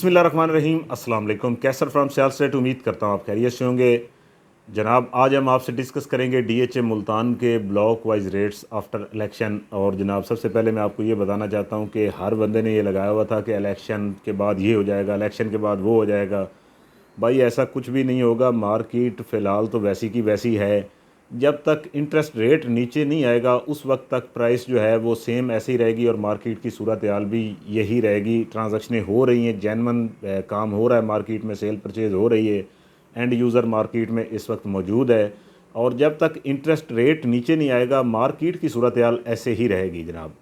बिस्मिल्लाहिर्रहमानिर्रहीम अस्सलाम वालेकुम। कैसर फ्राम सियाल स्टेट। उम्मीद करता हूँ आप खैरियत से होंगे। जनाब आज हम आपसे डिस्कस करेंगे डीएचए मुल्तान के block wise rates after election. और जनाब सबसे पहले मैं आपको ये बताना चाहता हूँ कि हर बंदे ने ये लगाया हुआ था कि इलेक्शन के बाद ये हो जाएगा, इलेक्शन के बाद वो हो जाएगा। भाई ऐसा कुछ भी नहीं होगा। मार्केट फ़िलहाल तो वैसी की वैसी है। जब तक इंटरेस्ट रेट नीचे नहीं आएगा उस वक्त तक प्राइस जो है वो सेम ऐसे ही रहेगी और मार्केट की सूरत हाल भी यही रहेगी। ट्रांजैक्शनें हो रही हैं, जेन्युइन काम हो रहा है मार्केट में, सेल परचेज़ हो रही है, एंड यूज़र मार्केट में इस वक्त मौजूद है। और जब तक इंटरेस्ट रेट नीचे नहीं आएगा मार्केट की सूरत हाल ऐसे ही रहेगी जनाब।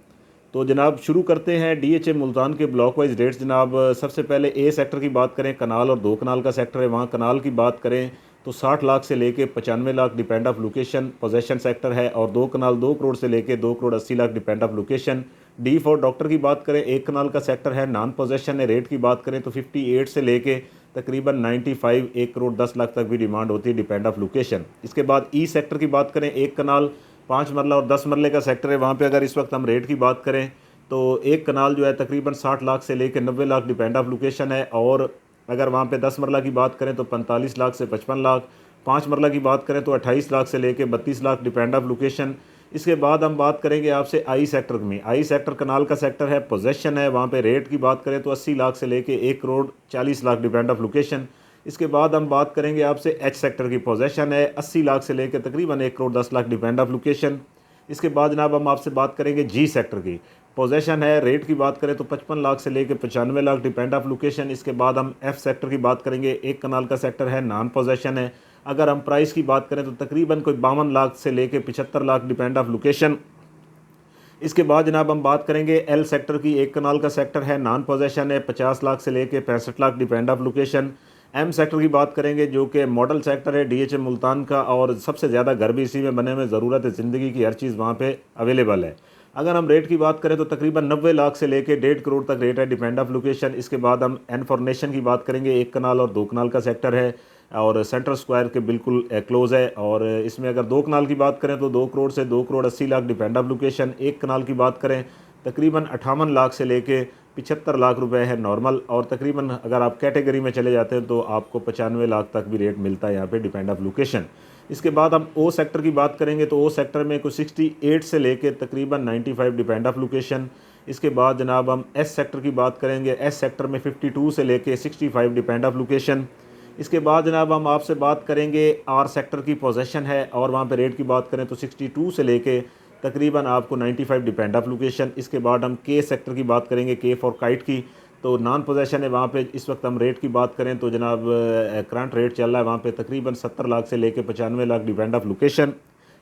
तो जनाब शुरू करते हैं डीएचए मुल्तान के ब्लॉक वाइज रेट्स। जनाब सबसे पहले ए सेक्टर की बात करें, कनाल और 2 कनाल का सेक्टर है, वहाँ कनाल की बात करें तो 60 लाख से लेके 95 lakh depend of location possession sector है। और 2 कनाल 2 करोड़ से लेके 2 crore 80 lakh depend of location. D for doctor की बात करें, 1 कनाल का सेक्टर है, नॉन पोजेशन है। रेट की बात करें तो 58 से लेके तकरीबन 95 1 करोड़ 10 लाख तक भी डिमांड होती है डिपेंड ऑफ लोकेशन। इसके बाद ई सेक्टर की बात करें, 1 कनाल 5 मरला और 10 मरले का सेक्टर है। वहाँ पे अगर इस वक्त हम रेट की बात करें तो 1 कनाल जो है तकरीबन 60 लाख से लेकर 90 लाख डिपेंड ऑफ लोकेशन है। और अगर वहाँ पे 10 मरला की बात करें तो 45 लाख से 55 लाख। 5 मरला की बात करें तो 28 लाख से लेकर 32 लाख डिपेंड ऑफ लोकेशन। इसके बाद हम बात करेंगे आपसे आई सेक्टर में। आई सेक्टर कनाल का सेक्टर है, पोजेशन है। वहाँ पे रेट की बात करें तो 80 लाख से लेके 1 crore 40 lakh depend of location. इसके बाद हम बात करेंगे आपसे एच सेक्टर की। पोजेशन है 80 लाख से लेकर तकरीबन 1 crore 10 lakh depend of location. इसके बाद जनाब हम आपसे बात करेंगे जी सेक्टर की। पोजेशन है, रेट की बात करें तो 55 लाख से लेकर 95 लाख डिपेंड ऑफ लोकेशन। इसके बाद हम एफ सेक्टर की बात करेंगे, 1 कनाल का सेक्टर है, नॉन पोजेशन है। अगर हम प्राइस की बात करें तो तकरीबन कोई 52 लाख से लेकर 75 लाख डिपेंड ऑफ लोकेशन। इसके बाद जनाब हम बात करेंगे एल सेक्टर की। 1 कनाल का सेक्टर है, नॉन पोजेशन है, 50 लाख से लेकर 65 lakh depend of location. M sector की बात करेंगे जो कि मॉडल सेक्टर है डीएचए मुल्तान का, और सबसे ज़्यादा घर भी इसी में बने हुए, ज़रूरत है ज़िंदगी की हर चीज़ वहाँ पे अवेलेबल है। अगर हम रेट की बात करें तो तकरीबन 90 लाख से लेकर 1.5 करोड़ तक रेट है डिपेंड ऑफ लोकेशन। इसके बाद हम इन्फॉर्मेशन की बात करेंगे, 1 कनाल और 2 कनाल का सेक्टर है और सेंट्रल स्क्वायर के बिल्कुल क्लोज़ है। और इसमें अगर 2 कनाल की बात करें तो 2 करोड़ से 2 crore 80 lakh depend of location. 1 कनाल की बात करें तकरीबन 58 लाख से लेके 75 लाख रुपए है नॉर्मल। और तकरीबन अगर आप कैटेगरी में चले जाते हैं तो आपको 95 लाख तक भी रेट मिलता है यहाँ पे डिपेंड ऑफ लोकेशन। इसके बाद हम ओ सेक्टर की बात करेंगे तो ओ सेक्टर में कुछ 68 से लेके तकरीबन 95 डिपेंड ऑफ लोकेशन। इसके बाद जनाब हम एस सेक्टर की बात करेंगे, एस सेक्टर में 52 से लेके 65 डिपेंड ऑफ लोकेशन। इसके बाद जनाब हम आपसे बात करेंगे आर सेक्टर की। पोजेशन है और वहाँ पे रेट की बात करें तो 62 से लेके तकरीबन आपको 95 डिपेंड ऑफ लोकेशन। इसके बाद हम के सेक्टर की बात करेंगे, के फॉर काइट की। तो नॉन पोजेशन है, वहाँ पे इस वक्त हम रेट की बात करें तो जनाब करंट रेट चल रहा है वहाँ पे तकरीबन 70 लाख से लेके 95 लाख डिपेंड ऑफ लोकेशन।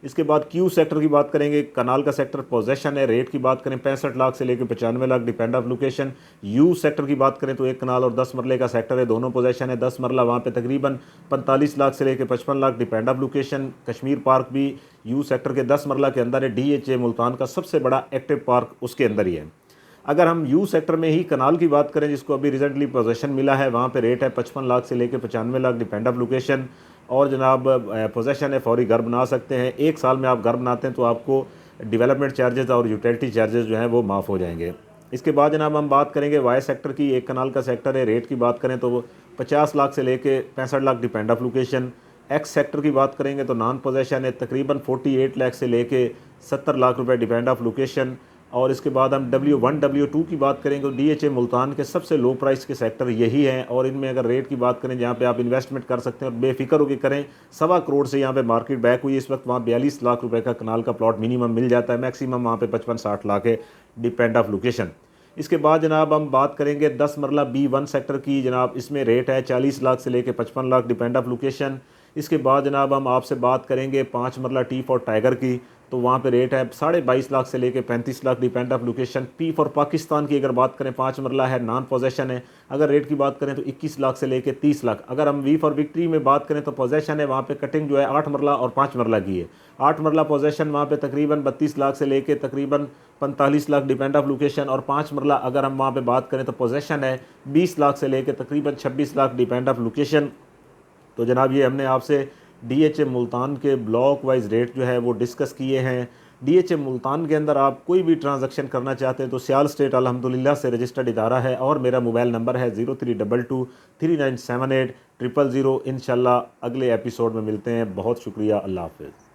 इसके बाद क्यू सेक्टर की बात करेंगे, कनाल का सेक्टर, पोजेशन है, रेट की बात करें 65 लाख से लेकर 95 lakh depend of location. You sector की बात करें तो 1 कनाल और 10 मरले का सेक्टर है, दोनों पोजेशन है। 10 मरला वहाँ पे तकरीबन 45 लाख से लेकर 55 lakh depend of location. Kashmir park भी यू सेक्टर के 10 मरला के अंदर है। डीएचए मुल्तान का सबसे बड़ा एक्टिव पार्क उसके अंदर ही है। अगर हम यू सेक्टर में ही कनाल की बात करें जिसको अभी रिसेंटली पोजेशन मिला है, वहाँ पे रेट है 55 लाख से लेकर 95 लाख डिपेंड ऑफ लोकेशन। और जनाब पोजेशन है, फौरी घर बना सकते हैं। 1 साल में आप घर बनाते हैं तो आपको डेवलपमेंट चार्जेस और यूटिलिटी चार्जेस जो हैं वो माफ़ हो जाएंगे। इसके बाद जनाब हम बात करेंगे वाई सेक्टर की। 1 कनाल का सेक्टर है, रेट की बात करें तो वो 50 लाख से लेकर 65 lakh depend of location. X sector की बात करेंगे तो नॉन पोजेशन है, तकरीबन 48 लाख से लेके 70 लाख रुपए डिपेंड ऑफ लोकेशन। और इसके बाद हम W1 W2 की बात करेंगे तो डीएचए मुल्तान के सबसे लो प्राइस के सेक्टर यही हैं। और इनमें अगर रेट की बात करें जहाँ पे आप इन्वेस्टमेंट कर सकते हैं और बेफिक्र होकर करें, 1.25 करोड़ से यहाँ पे मार्केट बैक हुई इस वक्त। वहाँ 42 लाख रुपए का कनाल का प्लॉट मिनिमम मिल जाता है, मैक्सिमम वहाँ पे 55-60 लाख है डिपेंड ऑफ लोकेशन। इसके बाद जनाब हम बात करेंगे 10 मरला B1 सेक्टर की। जनाब इसमें रेट है 40 लाख से लेकर 55 लाख डिपेंड ऑफ लोकेशन। इसके बाद जनाब हम आपसे बात करेंगे 5 मरला टी फॉर टाइगर की। तो वहाँ पे रेट है 22.5 लाख से लेके 35 lakh depend of location. P for Pakistan की अगर बात करें 5 मरला है, नॉन पोजेशन है। अगर रेट की बात करें तो 21 लाख से लेके 30 लाख। अगर हम वी फॉर विक्ट्री में बात करें तो पोजेशन है, वहाँ पे कटिंग जो है 8 मरला और 5 मरला की है। 8 मरला पोजेशन वहाँ पे तकरीबन 32 लाख से लेके तकरीबन 45 लाख डिपेंड ऑफ लोकेशन। और 5 मरला अगर हम वहाँ पे बात करें तो पोजेशन है 20 लाख से लेके तकरीबन 26 लाख डिपेंड ऑफ लोकेशन। तो जनाब ये हमने आपसे डीएचए मुल्तान के ब्लॉक वाइज रेट जो है वो डिस्कस किए हैं। DHA मुल्तान के अंदर आप कोई भी ट्रांजैक्शन करना चाहते हैं तो सियाल स्टेट अल्हम्दुलिल्लाह से रजिस्टर्ड इदारा है और मेरा मोबाइल नंबर है 0322 3978 000। इंशाल्लाह अगले एपिसोड में मिलते हैं। बहुत शुक्रिया। अल्लाह हाफ़िज़।